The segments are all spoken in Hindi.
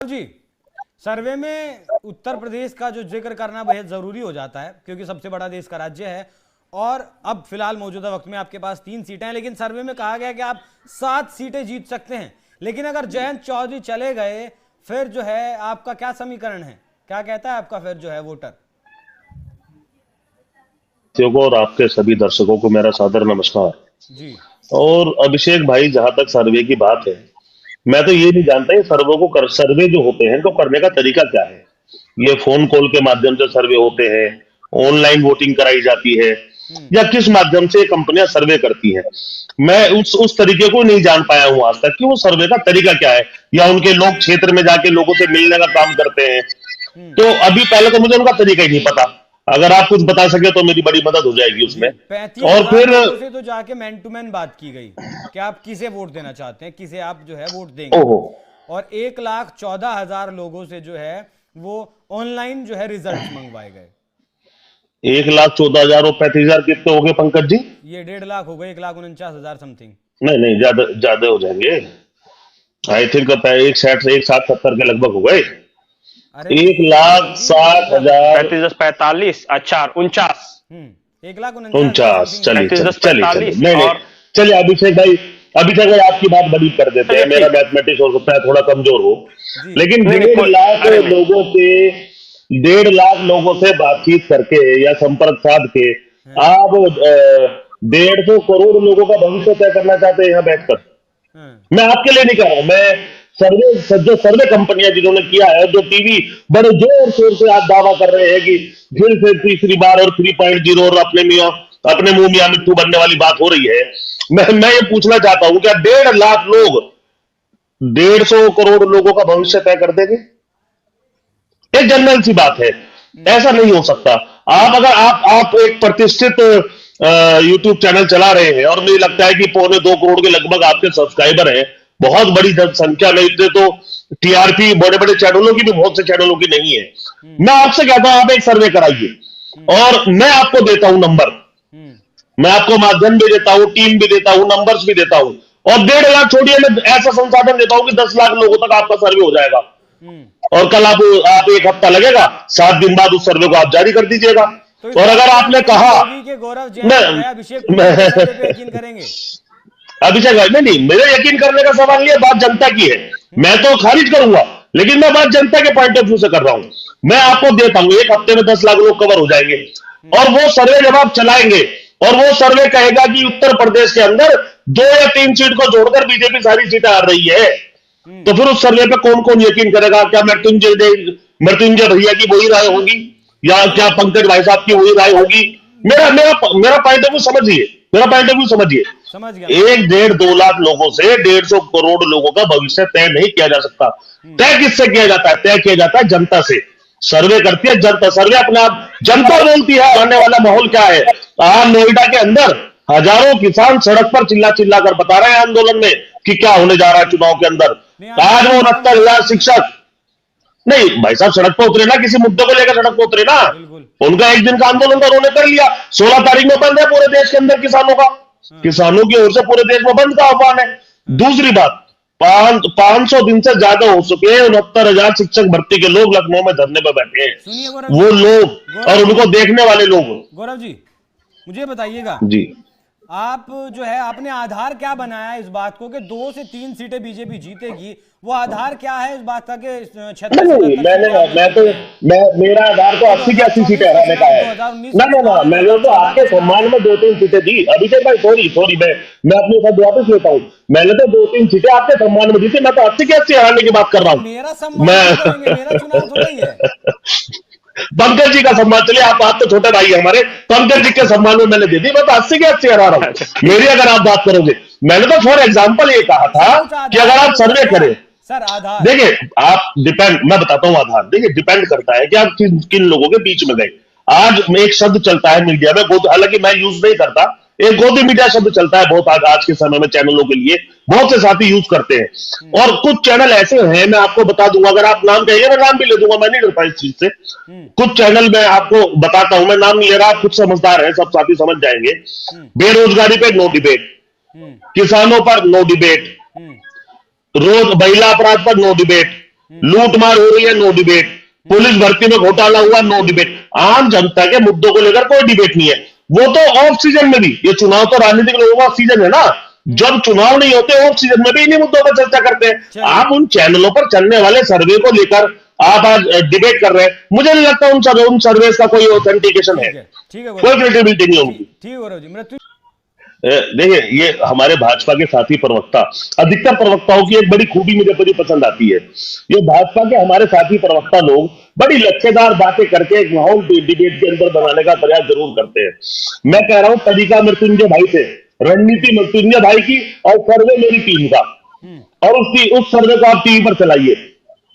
जी, सर्वे में उत्तर प्रदेश का जो जिक्र करना बेहद जरूरी हो जाता है क्योंकि सबसे बड़ा देश का राज्य है और अब फिलहाल मौजूदा वक्त में आपके पास 3 सीटें हैं, लेकिन सर्वे में कहा गया कि आप 7 सीटें जीत सकते हैं। लेकिन अगर जयंत चौधरी चले गए फिर जो है आपका क्या समीकरण है, क्या कहता है आपका फिर जो है वोटर? और आपके सभी दर्शकों को मेरा सादर नमस्कार। जी और अभिषेक भाई, जहां तक सर्वे की बात है, मैं तो ये नहीं जानता ये सर्वे जो होते हैं तो करने का तरीका क्या है। ये फोन कॉल के माध्यम से सर्वे होते हैं, ऑनलाइन वोटिंग कराई जाती है, या किस माध्यम से कंपनियां सर्वे करती हैं। मैं उस तरीके को नहीं जान पाया हूं आज तक कि वो सर्वे का तरीका क्या है, या उनके लोग क्षेत्र में जाके लोगों से मिलने का काम करते हैं। तो अभी पहले तो मुझे उनका तरीका ही नहीं पता। अगर आप कुछ बता सके तो मेरी बड़ी मदद हो जाएगी उसमें। 35,000 और फिर लोगों से तो जाके मैन टू मैन बात की गई कि आप किसे वोट देना चाहते हैं, किसे आप जो है वोट देंगे। ओहो, और 1,14,000 लोगों से जो है वो ऑनलाइन जो है रिजल्ट मंगवाए गए। 1,14,000 और 35,000 कितने हो गए पंकज जी? ये 1.5 लाख हो गए, 1,49,000 समथिंग। नहीं नहीं, ज्यादा ज्यादा हो जाएंगे। आई थिंक 1,60 के लगभग हो गए। अरे 1,60,000 35 45, अच्छा 49, 49। 1,49,000 चलिए 35 चलिए 45 नहीं नहीं, और चलिए अभिषेक भाई आपकी बात बड़ी कर देते हैं। मेरा मैथमेटिक्स हो सकता है थोड़ा कमजोर हो, जी। लेकिन नहीं, नहीं, 1,50,000 लोगों से बातचीत करके या संपर्क साध के आप 150 करोड़ लोगों का भविष्य तय करना चाहते हैं यहाँ बैठकर। मैं आपके लिए नहीं कह रहा हूं, मैं जो सर्वे कंपनियां जिन्होंने किया है, जो टीवी बड़े जोर शोर से आज दावा कर रहे हैं कि फिर से तीसरी बार और 3.0 और अपने मुंह मियां मिट्टू बनने वाली बात हो रही है। मैं ये पूछना चाहता हूं, क्या 1.5 लाख लोग 150 करोड़ लोगों का भविष्य तय कर देंगे? एक जनरल सी बात है, ऐसा नहीं हो सकता। अगर आप एक प्रतिष्ठित यूट्यूब चैनल चला रहे हैं और मुझे लगता है कि 1.25 करोड़ के लगभग आपके सब्सक्राइबर हैं, बहुत बड़ी जनसंख्या में, इतने तो टीआरपी बड़े बड़े चैनलों की भी बहुत से चैनलों की नहीं है। मैं आपसे कहता हूं आप एक सर्वे कराइए और मैं आपको देता हूं नंबर, मैं आपको माध्यम भी देता हूं, टीम भी देता हूं, नंबर्स भी देता हूं, और 1.5 लाख छोड़िए, मैं ऐसा संसाधन देता हूं कि 10 लाख लोगों तक आपका सर्वे हो जाएगा। और कल आप 1 हफ्ता लगेगा, 7 दिन बाद उस सर्वे को आप जारी कर दीजिएगा। तो और अगर आपने कहा के गौरव जैन अभिषेक यकीन करेंगे? अभिषेक भाई, नहीं, मेरे यकीन करने का सवाल नहीं है, बात जनता की है। मैं तो खारिज करूंगा, लेकिन मैं बात जनता के पॉइंट ऑफ व्यू से कर रहा हूं। मैं आपको देता हूं 1 हफ्ते में 10 लाख लोग कवर हो जाएंगे। और वो सर्वे जब आप चलाएंगे और वो सर्वे कहेगा कि उत्तर प्रदेश के अंदर 2 या 3 सीट को जोड़कर बीजेपी सारी सीटें आ रही है, तो फिर उस सर्वे पे कौन कौन यकीन करेगा? क्या मृत्युंजय भैया की वही राय होगी, या क्या पंकज भाई साहब की वही राय होगी? मेरा पॉइंट ऑफ व्यू समझिए, समझ गया। 1.5-2 लाख लोगों से 150 करोड़ लोगों का भविष्य तय नहीं किया जा सकता। तय किससे किया जाता है? तय किया जाता है जनता से। सर्वे करती है जनता, सर्वे अपने आप जनता बोलती है आने वाला माहौल क्या है। आज नोएडा के अंदर हजारों किसान सड़क पर चिल्ला चिल्ला कर बता रहे हैं आंदोलन में कि क्या होने जा रहा है चुनाव के अंदर। आज वो 69,000 शिक्षक, नहीं भाई साहब, सड़क पर उतरे ना, किसी मुद्दे को लेकर सड़क पर उतरे ना। उनका एक दिन का आंदोलन तो उन्होंने कर लिया। 16 तारीख में बंद है पूरे देश के अंदर किसानों का, किसानों की ओर से पूरे देश में बंद का आह्वान है। दूसरी बात, 500 दिन से ज्यादा हो चुके हैं 69,000 शिक्षक भर्ती के लोग लखनऊ में धरने पर बैठे हैं। वो लोग और उनको देखने वाले लोग। गौरव जी, मुझे बताइएगा जी, आप जो है आपने आधार क्या बनाया इस बात को कि 2 से 3 सीटें बीजेपी जीतेगी? वो आधार क्या है इस बात का कि मेरा आधार तो 80 की 80 सीटें हराने का है। ना, मैंने तो आपके सम्मान में 2-3 सीटें दी। अभिषेक भाई सॉरी, मैं अपनी बात वापस लेता हूँ। मैंने तो 2-3 सीटें आपके सम्मान में दी थी। मैं तो 80 की 80 हराने की बात कर रहा हूँ। मेरा सम्मान, मेरा चुनाव थोड़ा ही है। पंकज जी का सम्मान, चलिए आप तो छोटे भाई हमारे, पंकज जी के सम्मान में मैंने दे दी। मैं तो 80 के 80 हरा रहा हूं। मेरी अगर आप बात करोगे, मैंने तो फॉर एग्जांपल ये कहा था कि अगर आप सर्वे करें, सर आधार देखिए आप मैं बताता हूं, आधार देखिए डिपेंड करता है कि आप किन लोगों के बीच में गए। आज एक शब्द चलता है मीडिया में, हालांकि मैं यूज नहीं करता, एक गोदी मीडिया शब्द चलता है बहुत आज के समय में चैनलों के लिए, बहुत से साथी यूज करते हैं। और कुछ चैनल ऐसे हैं, मैं आपको बता दूंगा, अगर आप नाम कहिए मैं नाम भी ले दूंगा, मैं नहीं डरता इस चीज से। कुछ चैनल मैं आपको बताता हूं, मैं नाम नहीं ले रहा, आप कुछ समझदार हैं, सब साथी समझ जाएंगे। बेरोजगारी पे नो डिबेट, किसानों पर नो डिबेट, रोज महिला अपराध पर नो डिबेट, लूटमार हो रही है, नो डिबेट। पुलिस भर्ती में घोटाला हुआ, नो डिबेट। आम जनता के मुद्दों को लेकर कोई डिबेट नहीं है। वो तो ऑफ सीजन में भी, ये चुनाव तो राजनीतिक लोगों का सीजन है ना, जब चुनाव नहीं होते ऑफ सीजन में भी इन्हीं मुद्दों पर चर्चा करते हैं। आप उन चैनलों पर चलने वाले सर्वे को लेकर आप आज डिबेट कर रहे हैं, मुझे नहीं लगता उन सर्वे का कोई ऑथेंटिकेशन है, कोई क्रेडिबिलिटी नहीं होगी। ठीक है गौरव जी, मृत्यु देखिए, ये हमारे भाजपा के साथी प्रवक्ता, अधिकतर प्रवक्ताओं की एक बड़ी खूबी मुझे बड़ी पसंद आती है। ये भाजपा के हमारे साथी प्रवक्ता लोग बड़ी लच्छेदार बातें करके एक माहौल डिबेट के अंदर बनाने का प्रयास जरूर करते हैं। मैं कह रहा हूं, तरीका मृत्युंजय भाई से, रणनीति मृत्युंजय भाई की, और सर्वे मेरी टीम का, और उस सर्वे को आप टीवी पर चलाइए,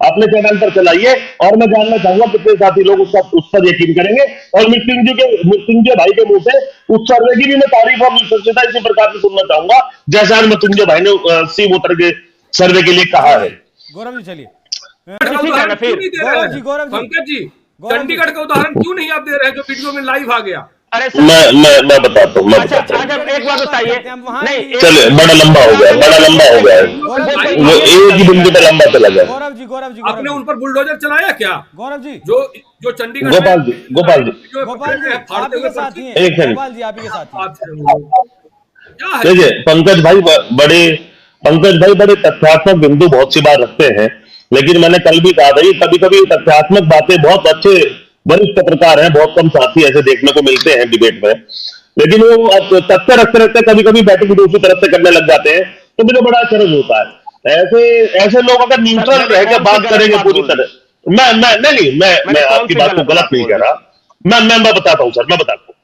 अपने चैनल पर चलाइए, और मैं जानना चाहूंगा कितने साथी लोग उस पर यकीन करेंगे। और मृत्युंजय भाई के मुंह से उस सर्वे की भी मैं तारीफ और विश्वसनीयता इसी प्रकार से सुनना चाहूंगा जैसा आज मृत्युंजय भाई ने सी वोटर के सर्वे के लिए कहा है। गौरव जी चलिए, पंकज जी, चंडीगढ़ का उदाहरण क्यों नहीं आप दे रहे हैं जो वीडियो में लाइव आ गया? अरे मैं बताता हूँ, अच्छा एक बात बताइए, नहीं चलिए, बड़ा लंबा हो गया है, वो एक ही बिंदु पे लंबा चला गया। गौरव जी आपने उन पर बुलडोजर चलाया क्या? गौरव जी, जो चंडीगढ़ गोपाल जी आप ही के साथ ही हैं, गोपाल जी आप ही के साथ हैं। देखिए, पंकज भाई बड़े तथ्यात्मक बिंदु बहुत सी बार रखते हैं, लेकिन मैंने कल भी कहा था, कभी कभी तथ्यात्मक बातें, बहुत अच्छे वरिष्ठ पत्रकार हैं, बहुत कम साथी ऐसे देखने को मिलते हैं डिबेट में, लेकिन वो तथ्य रखते रखते कभी कभी बैटिंग दूसरी तरफ से करने लग जाते हैं, तो मुझे बड़ा आश्चर्य होता है। ऐसे लोग अगर न्यूट्रल रह के बात करेंगे पूरी तरह, मैं आपकी बात को गलत नहीं कह रहा, मैं बताता हूं सर, मैं बताता हूं।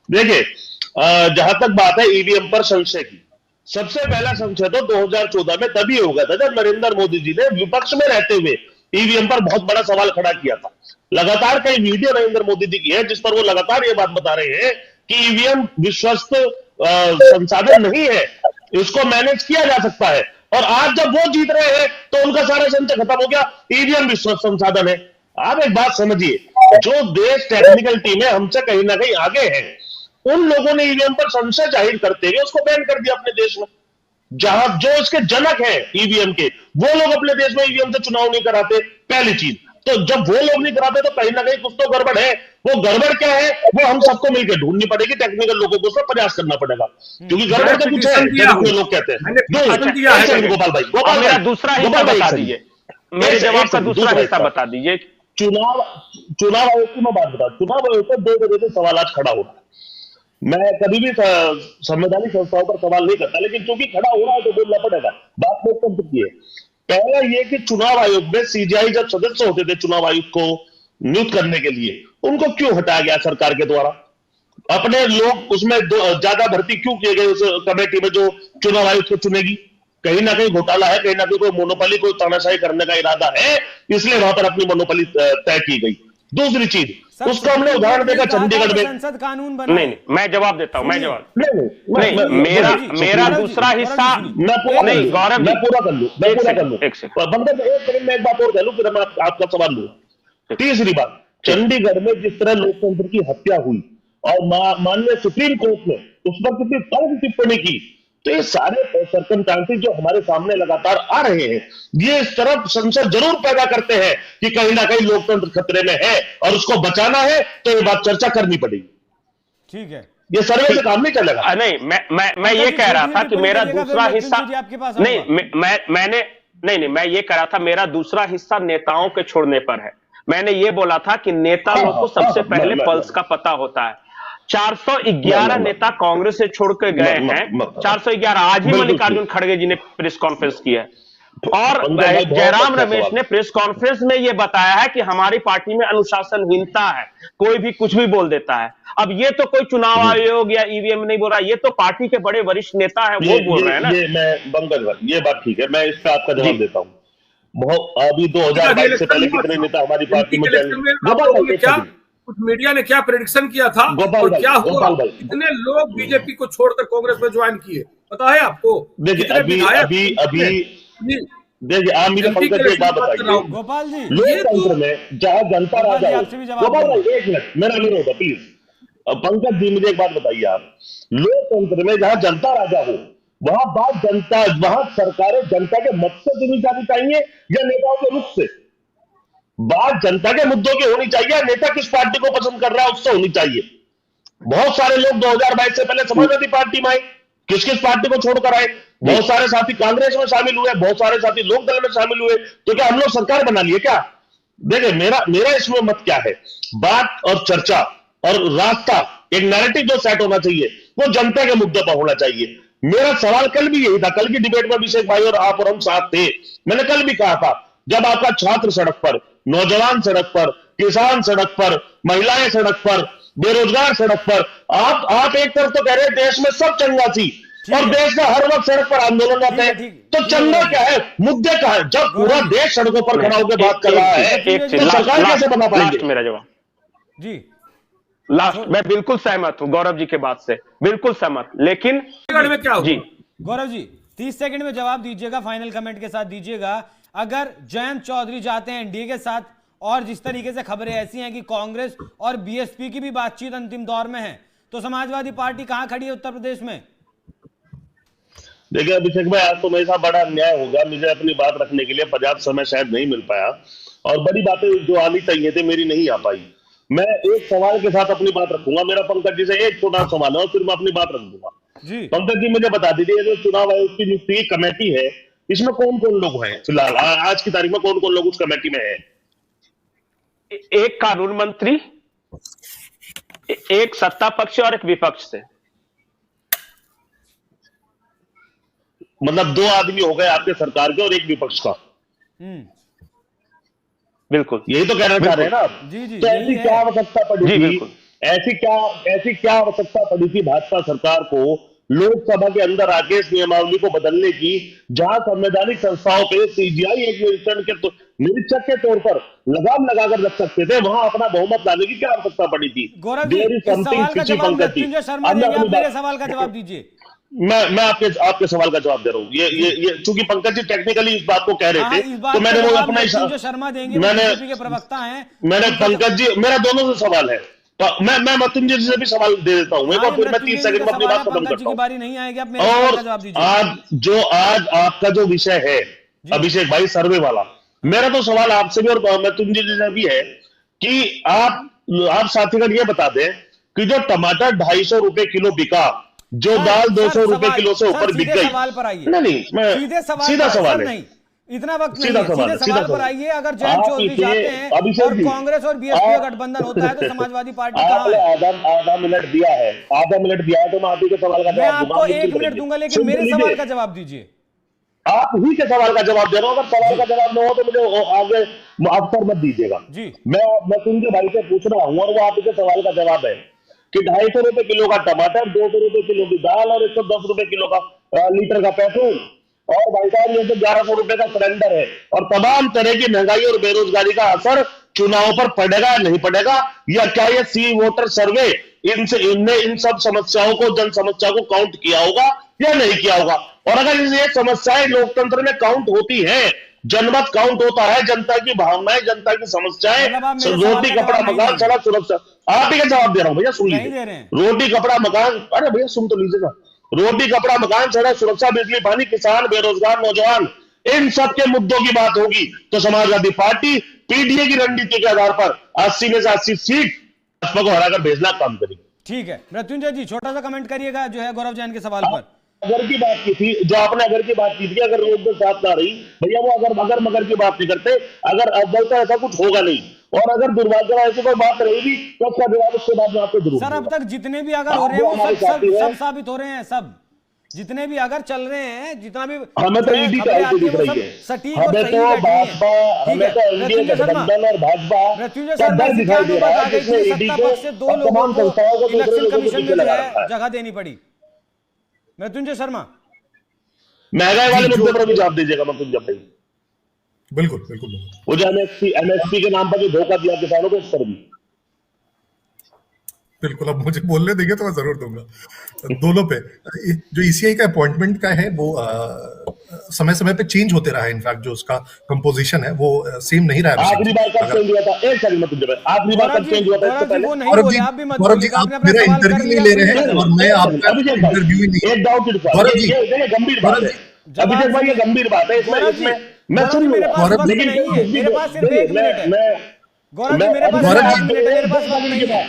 देखिए, जहां तक बात है ईवीएम पर संशय की, सबसे पहला संशय तो 2014 में तभी हो गया था जब नरेंद्र मोदी जी ने विपक्ष में रहते हुए ईवीएम पर बहुत बड़ा सवाल खड़ा किया था। लगातार कई वीडियो नरेंद्र मोदी जी की है जिस पर वो लगातार ये बात बता रहे हैं कि ईवीएम विश्वस्त संसाधन नहीं है, इसको मैनेज किया जा सकता है। और आज जब वो जीत रहे हैं तो उनका सारा संशय खत्म हो गया, ईवीएम विश्वस्त संसाधन है। आप एक बात समझिए, जो देश टेक्निकल टीमें हमसे कहीं ना कहीं आगे हैं, उन लोगों ने ईवीएम पर संशय जाहिर करते हुए उसको बैन कर दिया अपने देश में। जहां जो इसके जनक हैं ईवीएम के, वो लोग अपने देश में ईवीएम से चुनाव नहीं कराते, पहली चीज। तो जब वो लोग नहीं कराते तो कहीं ना कहीं कुछ तो गड़बड़ है। वो गड़बड़ क्या है, वो हम सबको मिलकर ढूंढनी पड़ेगी, टेक्निकल लोगों को उसका प्रयास करना पड़ेगा, क्योंकि गड़बड़ तो कुछ है जो लोग कहते हैं। गोपाल भाई, मेरा दूसरा हिस्सा बता दीजिए, मेरे जवाब का दूसरा हिस्सा बता दीजिए। चुनाव आयोग की मैं बात बता, चुनाव आयोग पर 2 वजह से सवाल आज खड़ा हो रहा है। मैं कभी भी संवैधानिक संस्थाओं पर सवाल नहीं करता, लेकिन चूंकि खड़ा हो रहा है तो बोलना पड़ेगा। बात लोकतंत्र की है। पहला ये कि चुनाव आयोग में सीजीआई जब सदस्य होते थे चुनाव आयुक्त को नियुक्त करने के लिए, उनको क्यों हटाया गया सरकार के द्वारा? अपने लोग उसमें ज्यादा भर्ती क्यों किए गए उस कमेटी में जो चुनाव आयुक्त को चुनेगी? कहीं ना कहीं घोटाला है, कहीं ना कहीं कोई मोनोपोली, कोई तानाशाही करने का इरादा है, इसलिए वहां पर अपनी मोनोपोली तय की गई। दूसरी चीज, उसको हमने उदाहरण देखा चंडीगढ़ में, संसद कानून बना। नहीं, मैं जवाब देता हूं, मैं जवाब नहीं, मेरा दूसरा हिस्सा नहीं, गौरव मैं पूरा कर लूं, एक सेकंड में एक बात और कह लूं, फिर मैं आपका सवाल लूं। तीसरी बात, चंडीगढ़ में जिस तरह लोकतंत्र की हत्या हुई और माननीय सुप्रीम कोर्ट ने उस पर कितनी तंग टिप्पणी की, तो ये सारे सर्कमस्टांसेस जो हमारे सामने लगातार आ रहे हैं, ये इस तरफ संशय जरूर पैदा करते हैं कि कहीं ना कहीं लोकतंत्र खतरे में है और उसको बचाना है, तो ये बात चर्चा करनी पड़ेगी। ठीक है, ये सर्वे से काम नहीं चलेगा। नहीं, मैं ये कह रहा था कि मेरा दूसरा हिस्सा मैं ये कह रहा था मेरा दूसरा हिस्सा नेताओं के छोड़ने पर है। मैंने ये बोला था कि नेता लोग को सबसे पहले पल्स का पता होता है। 411 नेता कांग्रेस से छोड़ के गए हैं, 411। आज ही मल्लिकार्जुन खड़गे जी ने प्रेस कॉन्फ्रेंस की है और जयराम रमेश ने प्रेस कॉन्फ्रेंस में यह बताया है कि हमारी पार्टी में अनुशासनहीनता है, कोई भी कुछ भी बोल देता है। अब ये तो कोई चुनाव आयोग या ईवीएम नहीं बोल रहा, ये तो पार्टी के बड़े वरिष्ठ नेता है वो बोल रहे हैं ना। ये बात ठीक है, मैं इस पर आपका जवाब देता हूँ। अभी 2022 से पहले कितने नेता हमारी पार्टी में, कुछ मीडिया ने क्या प्रेडिक्शन किया था और क्या हुआ? कितने लोग बीजेपी को छोड़कर कांग्रेस में ज्वाइन किए, पता है आपको? देखिए, आप मुझे पंकज जी एक बात बताइए, गोपाल जी, लोकतंत्र में जहां जनता राजा हो, गोपाल भाई एक मिनट मेरा विरोध है प्लीज। पंकज जी मुझे एक बात बताइए, आप लोकतंत्र में जहां जनता राजा हो, वहां सरकारें जनता के मत से चुनी जानी चाहिए या नेताओं के रुख से? बात जनता के मुद्दों की होनी चाहिए। नेता किस पार्टी को पसंद कर रहा है उससे होनी चाहिए। बहुत सारे लोग 2022 से पहले समाजवादी पार्टी में आए, किस किस पार्टी को छोड़कर आए। बहुत सारे साथी कांग्रेस में शामिल हुए, बहुत सारे साथी लोकदल में शामिल हुए। तो क्या हम लोग सरकार बना लिए क्या? देखिए मेरा इसमें मत क्या है, बात और चर्चा और रास्ता, एक नैरेटिव जो सेट होना चाहिए वो जनता के मुद्दे पर होना चाहिए। मेरा सवाल कल भी यही था, कल की डिबेट में अभिषेक भाई और आप और हम साथ थे। मैंने कल भी कहा था, जब आपका छात्र सड़क पर, नौजवान सड़क पर, किसान सड़क पर, महिलाएं सड़क पर, बेरोजगार सड़क पर, आप एक तरफ तो कह रहे हैं देश में सब चंगा सी, और देश में हर वक्त सड़क पर आंदोलन होते हैं, तो चंगा क्या है, मुद्दे क्या है? जब पूरा देश सड़कों पर खड़ा होकर बात कर रहा है तो सरकार कैसे बना पाएंगे? मेरा जवाब जी लास्ट, मैं बिल्कुल सहमत हूं गौरव जी के बात से, बिल्कुल सहमत। लेकिन में क्या जी गौरव जी 30 सेकंड में जवाब दीजिएगा, फाइनल कमेंट के साथ दीजिएगा। अगर जयंत चौधरी जाते हैं एनडीए के साथ, और जिस तरीके से खबरें ऐसी हैं कि कांग्रेस और बीएसपी की भी बातचीत अंतिम दौर में है, तो समाजवादी पार्टी कहां खड़ी है उत्तर प्रदेश में? देखिए अभिषेक भाई, आज तो मेरे साथ बड़ा अन्याय होगा, मुझे अपनी बात रखने के लिए पर्याप्त समय शायद नहीं मिल पाया, और बड़ी बातें जो आनी चाहिए थी मेरी नहीं आ पाई। मैं एक सवाल के साथ अपनी बात रखूंगा। मेरा पंकज जी से एक छोटा सवाल है और फिर मैं अपनी बात रख दूंगा। पंकज जी मुझे बता दीजिए, जो चुनाव आयोग की नियुक्ति कमेटी है, इसमें कौन कौन लोग हैं फिलहाल आज की तारीख में? कौन कौन लोग उस कमेटी में है? एक कानून मंत्री, एक सत्ता पक्ष और एक विपक्ष से। मतलब 2 आदमी हो गए आपके सरकार के और एक विपक्ष का। बिल्कुल, यही तो कहना चाह रहे हैं ना आप? तो ऐसी क्या आवश्यकता पड़ी थी, ऐसी क्या आवश्यकता पड़ी थी भाजपा सरकार को लोकसभा के अंदर आके इस नियमावली को बदलने की, जहां संवैधानिक संस्थाओं पे सीजीआई एक निरीक्षक के तौर पर लगाम लगाकर रख सकते थे, वहां अपना बहुमत लाने की क्या आवश्यकता पड़ी थी? गौरव जी, इस सवाल का जवाब मृत्युंजय शर्मा देंगे, आप मेरे सवाल का जवाब दीजिए। मैं आपके सवाल का जवाब दे रहा हूँ। ये चूंकि पंकज जी टेक्निकली इस बात को कह रहे थे, तो मैंने वो अपना शर्मा देंगे, बीजेपी के प्रवक्ता हैं। मैंने पंकज जी, मेरा दोनों से सवाल है, तो मैं मृत्युंजय जी से भी सवाल दे देता हूँ एक बार, फिर मैं 30 सेकंड में अपनी बात खत्म करता हूँ। बारी नहीं आएगी, आप मेरे सवाल का जवाब दीजिए। आज आपका जो विषय है अभिषेक भाई, सर्वे वाला, मेरा तो सवाल आपसे भी और मृत्युंजय जी से भी है कि आप साथीगण ये बता दें कि जो टमाटर 250 रुपए किलो बिका, जो दाल 200 रुपए किलो से ऊपर बिक गई, सवाल पर आइए। नहीं, सीधा सवाल है, इतना वक्त नहीं है, सीधे सवाल पर आइए। अगर जयंत चौधरी जाते हैं और कांग्रेस और बीएसपी का गठबंधन होता है, तो समाजवादी पार्टी कहां है? आधा मिनट दिया है, तो मैं आप ही के सवाल का जवाब दूंगा। आपको 1 मिनट दूंगा, लेकिन मेरे सवाल का जवाब दीजिए। आप ही के सवाल का जवाब दे रहा हूं, अगर सवाल का जवाब न हो तो मुझे आगे अवसर मत दीजिएगा जी। मैं सुनके भाई से पूछ रहा हूं और वो आप ही के सवाल का जवाब है कि 250 रुपए किलो का टमाटर, 200 रुपए किलो की दाल और 110 रुपए किलो का लीटर का पेट्रोल, और भाई साहब ये तो 1100 रुपए का सिलेंडर है, और तमाम तरह की महंगाई और बेरोजगारी का असर चुनाव पर पड़ेगा नहीं पड़ेगा? या क्या ये सी वोटर सर्वे इनने इन सब समस्याओं को, जन समस्या को काउंट किया होगा या नहीं किया होगा? और अगर ये समस्याएं लोकतंत्र में काउंट होती हैं, जनमत काउंट होता है, जनता की भावनाएं, जनता की समस्याएं, रोटी कपड़ा मकान सड़क सुरक्षा, आप ही का जवाब दे रहा हूं भैया, सुन लीजिए। रोटी कपड़ा मकान, अरे भैया सुन तो लीजिएगा, रोटी कपड़ा मकान सड़क सुरक्षा, बिजली पानी, किसान, बेरोजगार, नौजवान, इन सब के मुद्दों की बात होगी तो समाजवादी पार्टी पीडीए की रणनीति के आधार पर 80 में से 80 सीट भाजपा को हराकर भेजना काम करेगी। ठीक है, मृत्युंजय जी छोटा सा कमेंट करिएगा जो है गौरव जैन के सवाल पर। अगर की बात की थी, जो आपने अगर की बात की थी, अगर रोड में साथ ना रही भैया, वो अगर मगर की बात नहीं करते, अगर अव्वल तो ऐसा कुछ होगा नहीं, और अगर दुर्भाग्य ऐसी कोई बात रहेगी तो उसका जवाब उसके बाद में आपको जरूर। सर अब तक जितने भी अगर हो रहे हैं वो सब साबित हो रहे हैं, सब जितने भी अगर चल रहे हैं, जितना भी हमें तो ईडी का दिख रही है, सटीक और सही बैठी है। हमें तो एनडीए गठबंधन और भाजपा का डर दिखाई दे रहा है, जिसमें सत्ता पक्ष से 2 लोगों को इलेक्शन कमीशन में जगह देनी पड़ी। मृत्युंजय शर्मा, महंगाई वाले मुद्दे पर भी जवाब दीजिएगा मृत्युंजय भाई। बिल्कुल बिल्कुल, वो जो एमएसपी के नाम पर जो धोखा दिया किसानों को, उस पर भी बिल्कुल। अब मुझे बोलने देंगे तो मैं जरूर दूंगा दोनों पे। जो ईसीआई का अपॉइंटमेंट का है वो समय समय पे चेंज होते रहा है, इनफैक्ट जो उसका कंपोजिशन है वो सेम नहीं रहा है। आखिरी बार कब चेंज हुआ था? एक सेकंड मत दीजिए, आखिरी बार कब चेंज हुआ था? इससे पहले गौरव जी आप मेरा इंटरव्यू नहीं ले रहे हैं और मैं आपका इंटरव्यू ही नहीं। एक डाउट गंभीर बात है अभिषेक भाई, ये गंभीर बात है, मैं गौरव जी, सुन मेरे लूंगा, पास वक्त लेकिन नहीं है, मेरे पास सिर्फ 1 मिनट है। मैं गौरव जी, मेरे पास गौरव सिर्फ जी, 1 मिनट है, मेरे पास वक्त नहीं है।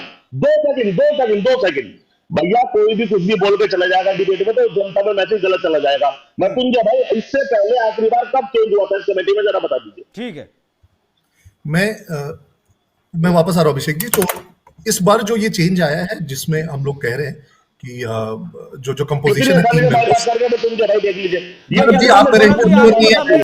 2 सेकंड भैया, कोई भी कुछ भी बोल के चला जाएगा डिबेट में तो जनता में मैसेज गलत चला जाएगा। मृत्युंजय भाई, इससे पहले आखिरी बार कब चेंज हुआ था इस कमेटी में, जरा बता दीजिए। ठीक है, मैं वापस आ रहा हूँ अभिषेक जी। तो इस बार जो ये चेंज आया है जिसमें हम लोग कह रहे हैं कि जो कंपोजिशन है 3 मेंबर्स, बात करके मृत्युंजय भाई देख लीजिए, जी आप मेरे गौरव जी, आपको नहीं है। मतलब